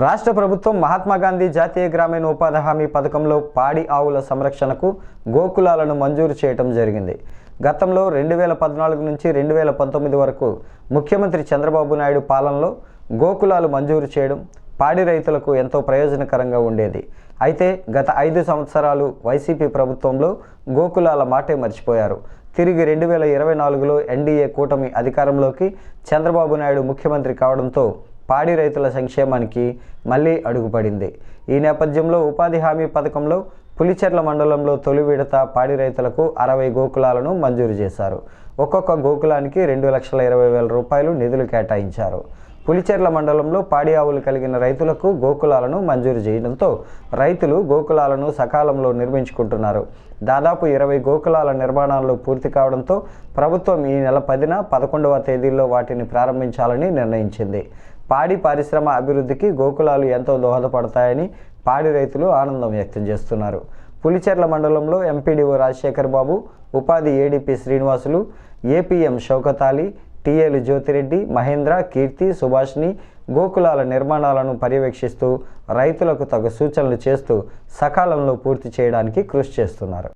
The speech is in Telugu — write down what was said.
రాష్ట్ర ప్రభుత్వం మహాత్మా గాంధీ జాతీయ గ్రామీణ ఉపాధి హామీ పథకంలో పాడి ఆవుల సంరక్షణకు గోకులాలను మంజూరు చేయడం జరిగింది. గతంలో 2014 నుంచి 2019 వరకు ముఖ్యమంత్రి చంద్రబాబు నాయుడు పాలనలో గోకులాలు మంజూరు చేయడం పాడి రైతులకు ఎంతో ప్రయోజనకరంగా ఉండేది. అయితే గత 5 సంవత్సరాలు వైసీపీ ప్రభుత్వంలో గోకులాల మాటే మర్చిపోయారు. తిరిగి 2024లో ఎన్డీఏ కూటమి అధికారంలోకి చంద్రబాబు నాయుడు ముఖ్యమంత్రి కావడంతో పాడి రైతుల సంక్షేమానికి మళ్ళీ అడుగుపడింది. ఈ నేపథ్యంలో ఉపాధి హామీ పథకంలో పులిచెర్ల మండలంలో తొలి విడత పాడి రైతులకు 60 గోకులాలను మంజూరు చేశారు. ఒక్కొక్క గోకులానికి 2,20,000 రూపాయలు నిధులు కేటాయించారు. పులిచెర్ల మండలంలో పాడి ఆవులు కలిగిన రైతులకు గోకులాలను మంజూరు చేయడంతో రైతులు గోకులాలను సకాలంలో నిర్మించుకుంటున్నారు. దాదాపు 20 గోకులాల నిర్మాణాలు పూర్తి కావడంతో ప్రభుత్వం ఈ నెల 10న 11వ తేదీల్లో వాటిని ప్రారంభించాలని నిర్ణయించింది. పాడి పరిశ్రమ అభివృద్ధికి గోకులాలు ఎంతో దోహదపడతాయని పాడి రైతులు ఆనందం వ్యక్తం చేస్తున్నారు. పులిచెర్ల మండలంలో ఎంపీడీఓ రాజశేఖర్ బాబు, ఉపాధి ఏడీపీ శ్రీనివాసులు, ఏపీఎం షౌకత్ అలీ, టీఏలు జ్యోతిరెడ్డి, మహేంద్ర, కీర్తి, సుభాష్ని గోకులాల నిర్మాణాలను పర్యవేక్షిస్తూ రైతులకు తగు సూచనలు చేస్తూ సకాలంలో పూర్తి చేయడానికి కృషి చేస్తున్నారు.